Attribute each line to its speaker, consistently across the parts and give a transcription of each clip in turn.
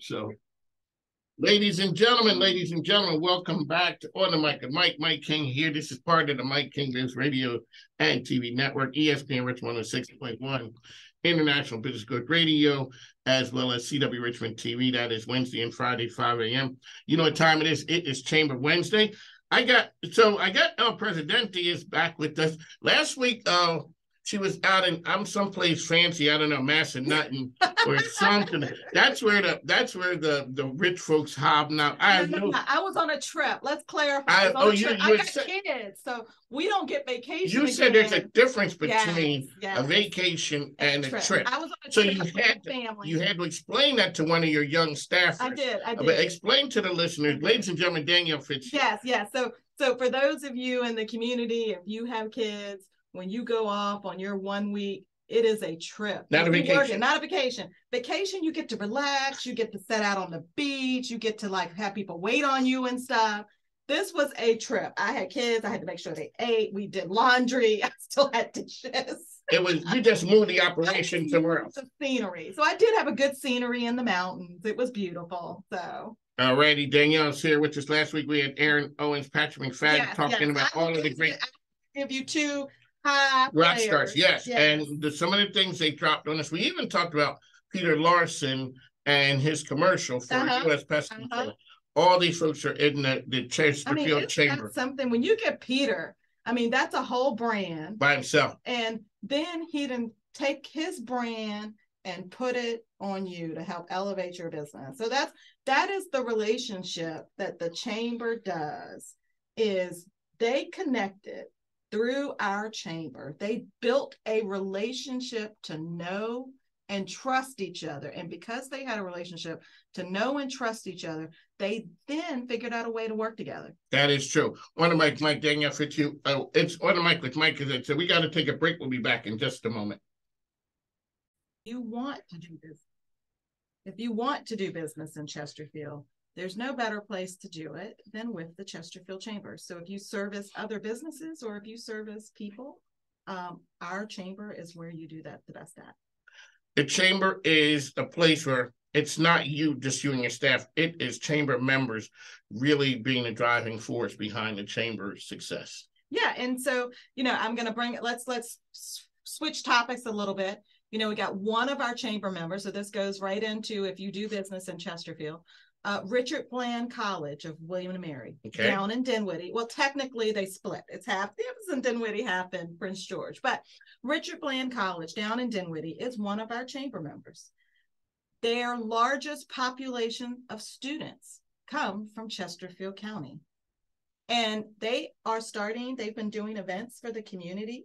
Speaker 1: So, ladies and gentlemen, welcome back to On the Mic with Mike King here. This is part of the Mike King Biz Radio and TV Network, ESPN Richmond 106.1, International Business Good Radio, as well as CW Richmond TV. That is Wednesday and Friday, 5 a.m. You know what time it is? It is Chamber Wednesday. I got El Presidente is back with us. Last week, she was out in someplace fancy, I don't know, Massanutten or something. That's where the rich folks hobnob.
Speaker 2: I was on a trip. Let's clarify. I got kids, so we don't get vacation.
Speaker 1: You said there's a difference between a vacation and a trip.
Speaker 2: I was on a trip
Speaker 1: you had to explain that to one of your young staffers.
Speaker 2: I did.
Speaker 1: But explain to the listeners, ladies and gentlemen, Danielle Fitz.
Speaker 2: Yes. So for those of you in the community, if you have kids, when you go off on your 1 week, it is a trip.
Speaker 1: Not a vacation.
Speaker 2: Not a vacation. Vacation, you get to relax. You get to set out on the beach. You get to have people wait on you and stuff. This was a trip. I had kids. I had to make sure they ate. We did laundry. I still had dishes.
Speaker 1: You just moved the operation somewhere else.
Speaker 2: The scenery. So I did have a good scenery in the mountains. It was beautiful. So.
Speaker 1: Alrighty, Danielle's here with us. Last week we had Aaron Owens, Patrick McFadden talking about all of the great.
Speaker 2: I'll give you two
Speaker 1: rock stars, yes. And some of the things they dropped on us. We even talked about Peter Larson and his commercial for U.S. Pest Control. All these folks are in the Chesterfield Chamber.
Speaker 2: That's something when you get Peter, that's a whole brand
Speaker 1: by himself.
Speaker 2: And then he didn't take his brand and put it on you to help elevate your business. So that is the relationship that the chamber does. Is they connected through our chamber. They built a relationship to know and trust each other. And because they had a relationship to know and trust each other, they then figured out a way to work together.
Speaker 1: That is true. On the mic, Mike Danielle Fitz. It's On the Mic with Mike. So we got to take a break. We'll be back in just a moment.
Speaker 2: If you want to do business in Chesterfield, there's no better place to do it than with the Chesterfield Chamber. So if you service other businesses or if you service people, our chamber is where you do that the best at.
Speaker 1: The chamber is a place where it's not just you and your staff. It is chamber members really being the driving force behind the chamber's success.
Speaker 2: Yeah, and so, I'm going to bring it. Let's switch topics a little bit. We got one of our chamber members. So this goes right into if you do business in Chesterfield. Richard Bland College of William and Mary down in Dinwiddie. Well, technically they split. It's half in Dinwiddie, half in Prince George. But Richard Bland College down in Dinwiddie is one of our chamber members. Their largest population of students come from Chesterfield County. And they've been doing events for the community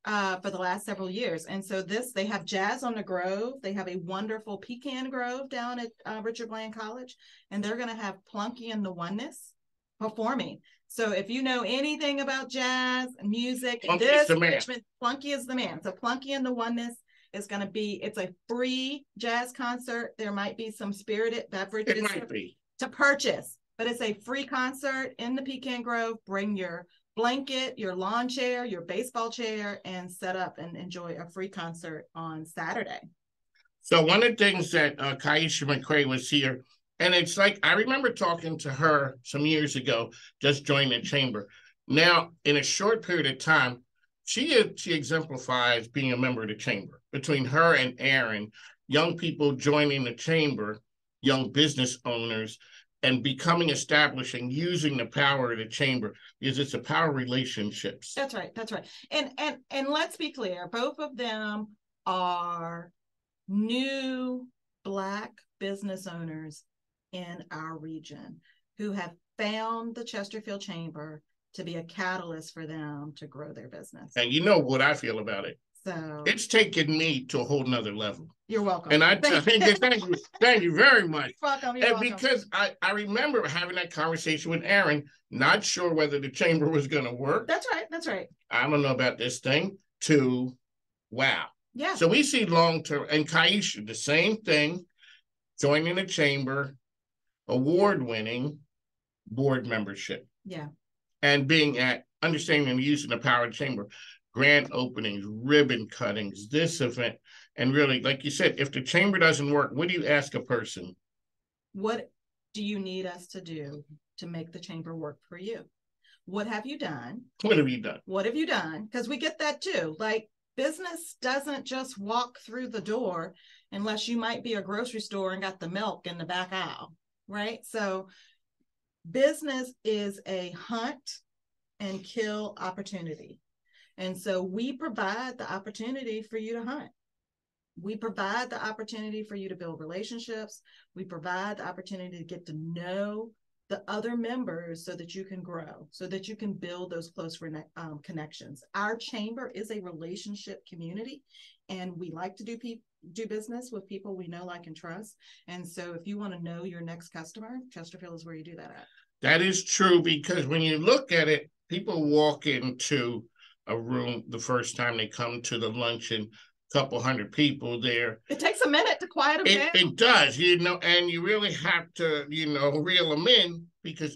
Speaker 2: for the last several years. And so they have Jazz on the Grove. They have a wonderful pecan grove down at Richard Bland College, and they're going to have Plunky and the Oneness performing. So if you know anything about jazz and music, Plunky is the man. So Plunky and the Oneness is going to it's a free jazz concert. There might be some spirited beverages to purchase, but it's a free concert in the pecan grove. Bring your blanket, your lawn chair, your baseball chair, and set up and enjoy a free concert on Saturday.
Speaker 1: So one of the things that Kaisha McCray was here, and it's like, I remember talking to her some years ago, just joining the chamber. Now, in a short period of time, she exemplifies being a member of the chamber. Between her and Aaron, young people joining the chamber, young business owners, and establishing, using the power of the chamber, because it's a power of relationships.
Speaker 2: That's right. And let's be clear, both of them are new Black business owners in our region who have found the Chesterfield Chamber to be a catalyst for them to grow their business.
Speaker 1: And you know what I feel about it.
Speaker 2: So
Speaker 1: it's taken me to a whole nother level.
Speaker 2: You're welcome.
Speaker 1: And thank you very much.
Speaker 2: You're welcome.
Speaker 1: Because I remember having that conversation with Aaron, not sure whether the chamber was going to work.
Speaker 2: That's right.
Speaker 1: I don't know about this thing. To wow.
Speaker 2: Yeah.
Speaker 1: So we see long-term, and Kaisha, the same thing, joining the chamber, award-winning board membership.
Speaker 2: Yeah.
Speaker 1: And understanding and using the power of the chamber. Grand openings, ribbon cuttings, this event. And really, like you said, if the chamber doesn't work, what do you ask a person
Speaker 2: What do you need us to do to make the chamber work for you? What have you done?
Speaker 1: What have you done?
Speaker 2: What have you done? Because we get that too. Like, business doesn't just walk through the door unless you might be a grocery store and got the milk in the back aisle, right? So business is a hunt and kill opportunity. And so we provide the opportunity for you to hunt. We provide the opportunity for you to build relationships. We provide the opportunity to get to know the other members so that you can grow, so that you can build those close connections. Our chamber is a relationship community, and we like to do business with people we know, like, and trust. And so if you want to know your next customer, Chesterfield is where you do that at.
Speaker 1: That is true, because when you look at it, people walk into a room the first time they come to the luncheon, couple hundred people there.
Speaker 2: It takes a minute to quiet them down.
Speaker 1: It does, and you really have to, reel them in,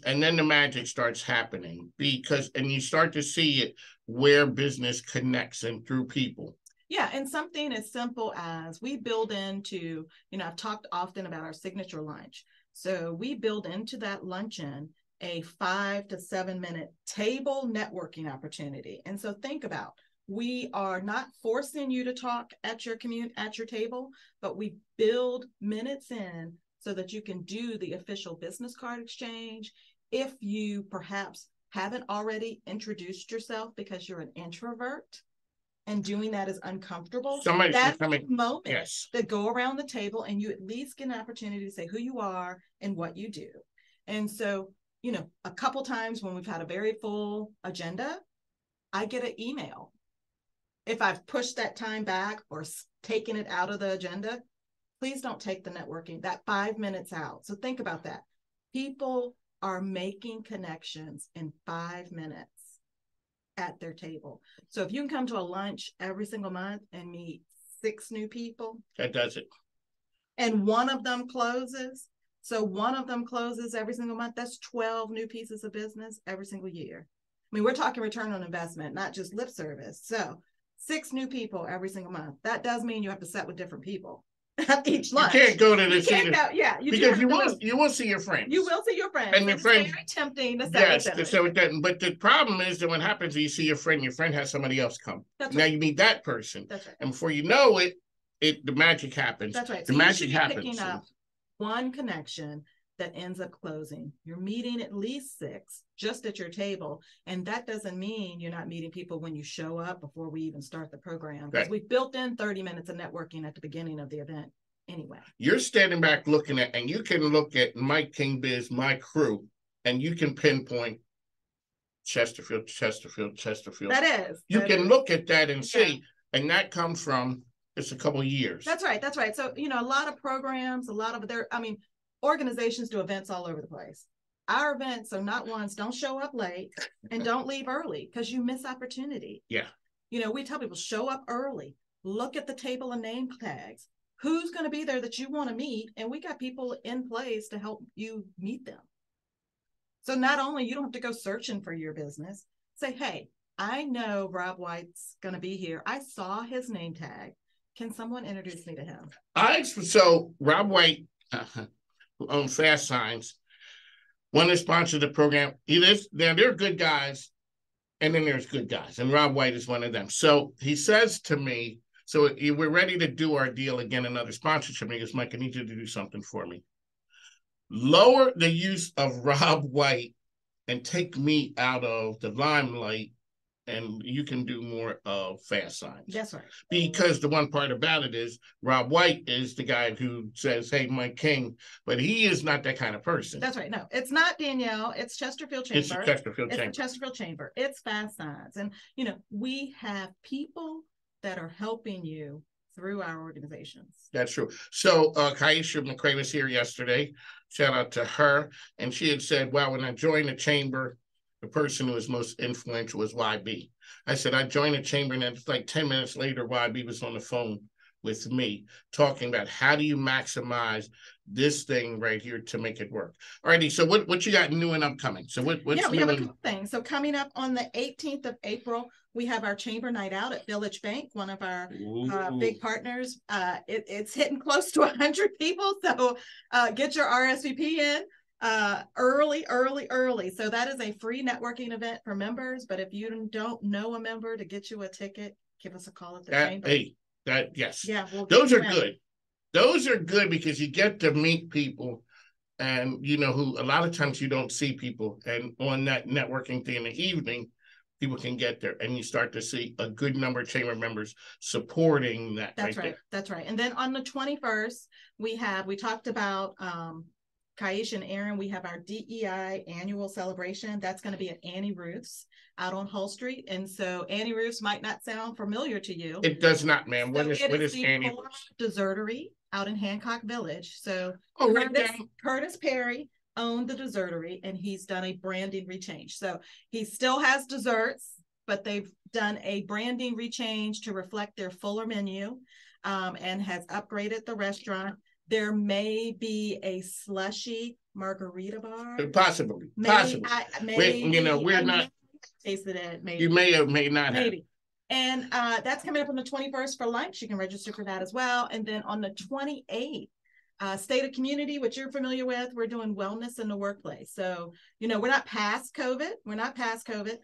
Speaker 1: and then the magic starts happening, and you start to see it where business connects and through people.
Speaker 2: Yeah, and something as simple as we build into, I've talked often about our signature lunch. So we build into that luncheon a 5 to 7 minute table networking opportunity. And so think about, we are not forcing you to talk at your table, but we build minutes in so that you can do the official business card exchange. If you perhaps haven't already introduced yourself because you're an introvert and doing that is uncomfortable, that's the moment to go around the table and you at least get an opportunity to say who you are and what you do. And so, a couple times when we've had a very full agenda, I get an email. If I've pushed that time back or taken it out of the agenda, please don't take the networking, that 5 minutes out. So think about that. People are making connections in 5 minutes at their table. So if you can come to a lunch every single month and meet 6 new people,
Speaker 1: that does it.
Speaker 2: And one of them closes. So one of them closes every single month. That's 12 new pieces of business every single year. I mean, we're talking return on investment, not just lip service. So 6 new people every single month. That does mean you have to sit with different people at each lunch.
Speaker 1: You can't go to this
Speaker 2: because
Speaker 1: you will see your friends.
Speaker 2: You will see your friends.
Speaker 1: And your friends,
Speaker 2: it's very tempting to
Speaker 1: sit with them. But the problem is that what happens is you see your friend has somebody else come.
Speaker 2: That's
Speaker 1: now
Speaker 2: right.
Speaker 1: You meet that person.
Speaker 2: That's right.
Speaker 1: And before you know it, the magic happens.
Speaker 2: That's right.
Speaker 1: The magic happens.
Speaker 2: Picking up one connection that ends up closing. You're meeting at least 6 just at your table. And that doesn't mean you're not meeting people when you show up before we even start the program. Because we've built in 30 minutes of networking at the beginning of the event anyway. You're
Speaker 1: standing back looking at, and you can look at Mike King Biz, my crew, and you can pinpoint Chesterfield.
Speaker 2: That is.
Speaker 1: You can look at that and see, and that comes from just a couple of years.
Speaker 2: That's right. So, a lot of programs, organizations do events all over the place. Our events are not ones, don't show up late and don't leave early because you miss opportunity.
Speaker 1: Yeah.
Speaker 2: We tell people, show up early, look at the table of name tags. Who's going to be there that you want to meet? And we got people in place to help you meet them. So not only you don't have to go searching for your business, say, hey, I know Rob White's going to be here. I saw his name tag. Can someone introduce me to him?
Speaker 1: So Rob White, who owns Fast Signs, one that sponsored the program. They're good guys, and then there's good guys, and Rob White is one of them. So he says to me, so we're ready to do our deal again, another sponsorship. He goes, Mike, I need you to do something for me. Lower the use of Rob White and take me out of the limelight, and you can do more of Fast Signs.
Speaker 2: That's right.
Speaker 1: Because the one part about it is Rob White is the guy who says, hey, Mike King, but he is not that kind of person.
Speaker 2: That's right. No, it's not Danielle. It's Chesterfield Chamber.
Speaker 1: It's the Chesterfield Chamber.
Speaker 2: It's the Chesterfield Chamber. It's Fast Signs. And, we have people that are helping you through our organizations.
Speaker 1: That's true. So Kaisha McCray was here yesterday. Shout out to her. And she had said, well, when I joined the chamber, the person who was most influential was YB. I said, I joined the chamber, and it's like 10 minutes later, YB was on the phone with me, talking about how do you maximize this thing right here to make it work. All righty, so what you got new and upcoming? So what's
Speaker 2: we
Speaker 1: new
Speaker 2: have a
Speaker 1: and
Speaker 2: couple things. So coming up on the 18th of April, we have our chamber night out at Village Bank, one of our big partners. It's hitting close to 100 people, so get your RSVP in early. So that is a free networking event for members, but if you don't know a member, to get you a ticket, give us a call at the chamber.
Speaker 1: Hey, yes.
Speaker 2: Yeah,
Speaker 1: those are good. Those are good because you get to meet people, and who a lot of times you don't see people, and on that networking thing in the evening, people can get there, and you start to see a good number of chamber members supporting that.
Speaker 2: That's right. That's right. And then on the 21st, we talked about Kaisha and Aaron, we have our DEI annual celebration. That's going to be at Annie Ruth's out on Hull Street. And so Annie Ruth's might not sound familiar to you.
Speaker 1: It does not, ma'am.
Speaker 2: What is Annie Ruth's? Desertery out in Hancock Village. So Curtis Perry owned the Desertery, and he's done a branding rechange. So he still has desserts, but they've done a branding rechange to reflect their fuller menu, and has upgraded the restaurant. There may be a slushy margarita bar.
Speaker 1: Possibly. We're not
Speaker 2: tasted it. Maybe
Speaker 1: you may or may not have.
Speaker 2: And that's coming up on the 21st for lunch. You can register for that as well. And then on the 28th, State of Community, which you're familiar with, we're doing wellness in the workplace. So, we're not past COVID.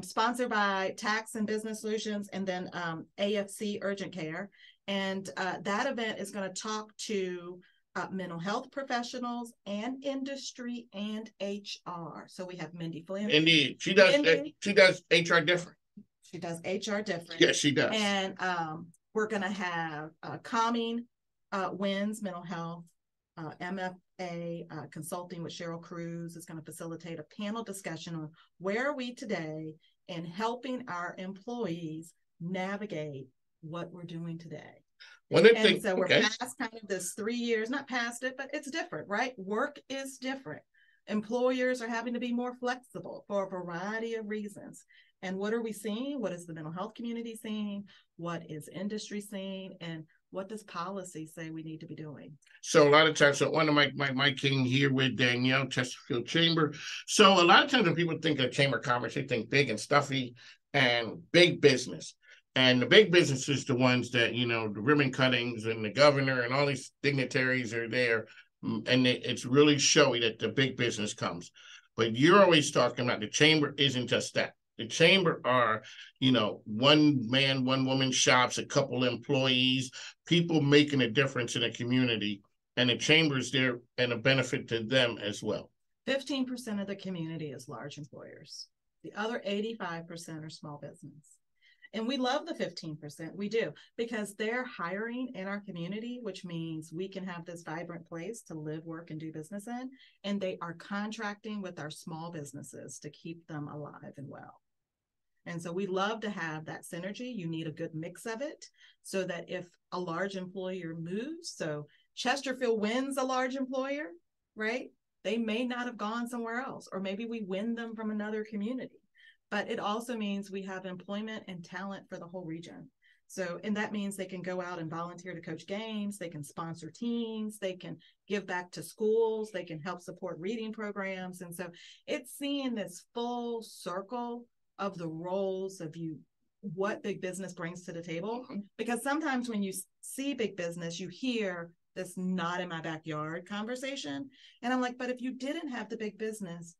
Speaker 2: Sponsored by Tax and Business Solutions, and then AFC Urgent Care. And that event is going to talk to mental health professionals and industry and HR. So we have Mindy Flynn.
Speaker 1: Indeed. She does HR different.
Speaker 2: She does HR different.
Speaker 1: Yes, she does.
Speaker 2: And we're going to have Calming Winds Mental Health, MFA Consulting with Cheryl Cruz is going to facilitate a panel discussion on where are we today in helping our employees navigate what we're doing today. So we're past kind of this 3 years, not past it, but it's different, right? Work is different. Employers are having to be more flexible for a variety of reasons. And what are we seeing? What is the mental health community seeing? What is industry seeing? And what does policy say we need to be doing? So
Speaker 1: a lot of times, one of my king here with Danielle, Chesterfield Chamber. So a lot of times when people think of Chamber of Commerce, they think big and stuffy and big business. And the big business is the ones that, the ribbon cuttings and the governor and all these dignitaries are there. And it's really showy that the big business comes. But you're always talking about the chamber isn't just that. The chamber are, one man, one woman shops, a couple employees, people making a difference in a community. And the chamber is there and a benefit to them as well.
Speaker 2: 15% of the community is large employers. The other 85% are small business. And we love the 15%. We do, because they're hiring in our community, which means we can have this vibrant place to live, work, and do business in. And they are contracting with our small businesses to keep them alive and well. And so we love to have that synergy. You need a good mix of it so that if a large employer moves, so Chesterfield wins a large employer, right? They may not have gone somewhere else, or maybe we win them from another community. But it also means we have employment and talent for the whole region. So, and that means they can go out and volunteer to coach games, they can sponsor teams, they can give back to schools, they can help support reading programs. And so it's seeing this full circle of the roles of what big business brings to the table. Because sometimes when you see big business, you hear this not in my backyard conversation. And I'm like, but if you didn't have the big business,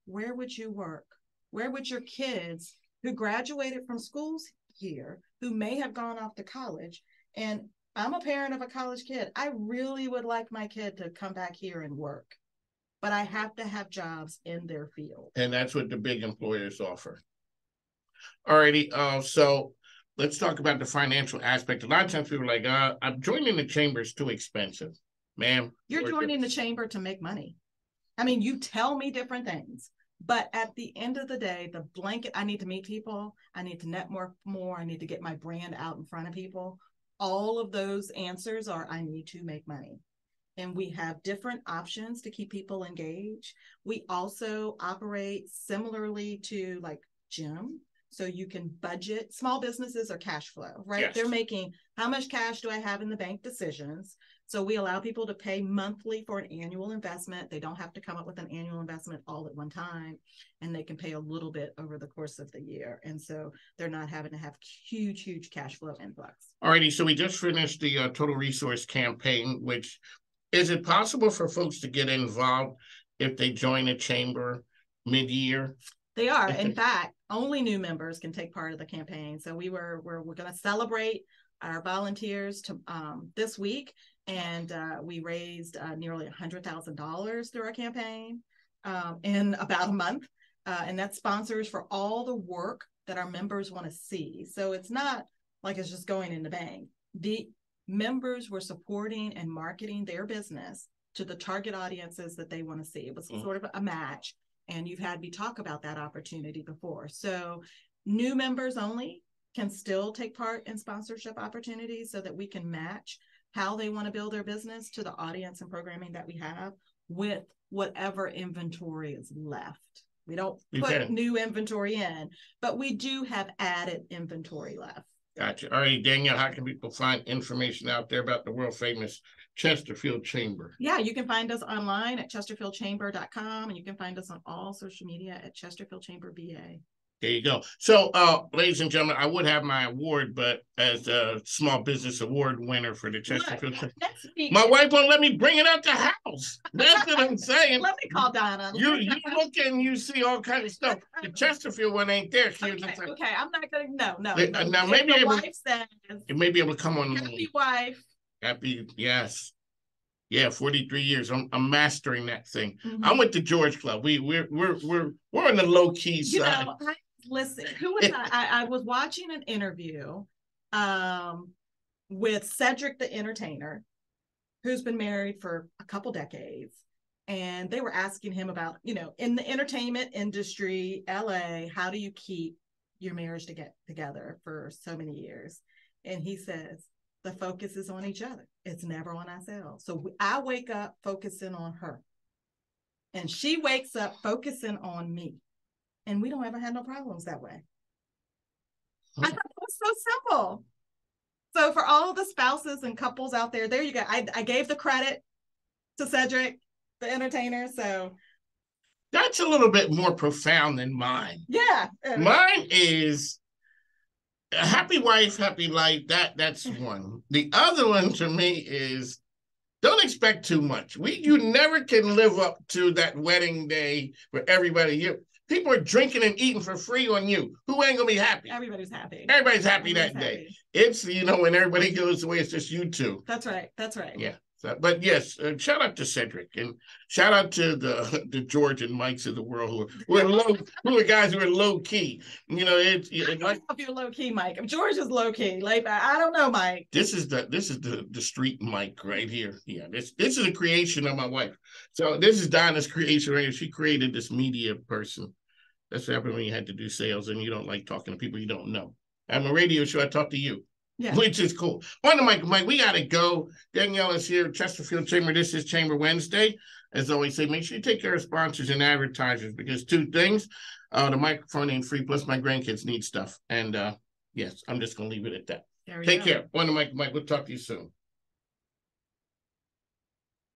Speaker 2: where would you work? Where would your kids who graduated from schools here, who may have gone off to college, and I'm a parent of a college kid, I really would like my kid to come back here and work, but I have to have jobs in their field.
Speaker 1: And that's what the big employers offer. All righty, so let's talk about the financial aspect. A lot of times people are like, I'm joining the chamber is too expensive. Ma'am.
Speaker 2: You're joining the chamber to make money. I mean, you tell me different things. But at the end of the day, the blanket, I need to meet people. I need to network more. I need to get my brand out in front of people. All of those answers are, I need to make money. And we have different options to keep people engaged. We also operate similarly to like gym. so you can budget. Small businesses are cash flow, right?
Speaker 1: Yes.
Speaker 2: They're making, how much cash do I have in the bank decisions. So we allow people to pay monthly for an annual investment. They don't have to come up with an annual investment all at one time, and they can pay a little bit over the course of the year. And so they're not having to have huge cash flow influx.
Speaker 1: Alrighty, so we just finished the Total Resource campaign, which, is it possible for folks to get involved if they join a chamber mid-year?
Speaker 2: They are. In fact, only new members can take part of the campaign. So we're going to celebrate our volunteers to this week, and we raised nearly $100,000 through our campaign in about a month, and that's sponsors for all the work that our members want to see. So it's not like it's just going in the bank. The members were supporting and marketing their business to the target audiences that they want to see. It was sort of a match. And you've had me talk about that opportunity before. So new members only can still take part in sponsorship opportunities so that we can match how they want to build their business to the audience and programming that we have with whatever inventory is left. We don't put new inventory in, but we do have added inventory left.
Speaker 1: Gotcha. All right, Danielle, how can people find information out there about the world famous Chesterfield Chamber?
Speaker 2: Yeah, you can find us online at chesterfieldchamber.com, and you can find us on all social media at Chesterfield Chamber BA.
Speaker 1: There you go. So, ladies and gentlemen, I would have my award, but as a small business award winner for the Chesterfield Chamber, my wife won't let me bring it out the house. That's what I'm saying.
Speaker 2: Let me call Donna.
Speaker 1: You look and you see all kinds of stuff. The Chesterfield one ain't there.
Speaker 2: Okay, I'm not gonna. No.
Speaker 1: Now maybe
Speaker 2: the wife says
Speaker 1: it may be able to come on.
Speaker 2: Happy wife.
Speaker 1: Happy, yes. Yeah, 43 years. I'm mastering that thing.
Speaker 2: Mm-hmm.
Speaker 1: I'm with the George Club. We're on the low key side.
Speaker 2: Listen, who was I was watching an interview with Cedric the Entertainer, who's been married for a couple decades, and they were asking him about, in the entertainment industry, LA, how do you keep your marriage to get together for so many years? And he says, the focus is on each other. It's never on ourselves. So I wake up focusing on her, and she wakes up focusing on me. And we don't ever have no problems that way. I thought it was so simple. So for all of the spouses and couples out there, there you go. I gave the credit to Cedric, the Entertainer. So
Speaker 1: that's a little bit more profound than mine.
Speaker 2: Yeah.
Speaker 1: Mine is a happy wife, happy life. That's one. The other one to me is don't expect too much. You never can live up to that wedding day for everybody. People are drinking and eating for free on you. Who ain't gonna be happy?
Speaker 2: Everybody's happy.
Speaker 1: Everybody's happy that day. It's, when everybody goes away, it's just you two.
Speaker 2: That's right.
Speaker 1: Yeah. So, but yes, shout out to Cedric, and shout out to the George and Mikes of the world who are guys who are low key.
Speaker 2: I don't know if you're low key, Mike. George is low key. Like, I don't know, Mike.
Speaker 1: This is the street Mike right here. Yeah, this is a creation of my wife. So this is Donna's creation right here. She created this media person. That's what happened when you had to do sales and you don't like talking to people you don't know. I'm a radio show. I talk to you. Yeah. Which is cool. On the mic, Mike, we got to go. Danielle is here, Chesterfield Chamber. This is Chamber Wednesday. As always say, make sure you take care of sponsors and advertisers, because two things, the microphone ain't free, plus my grandkids need stuff. And yes, I'm just going to leave it at that. Take care. On the mic, Mike, we'll talk to you soon.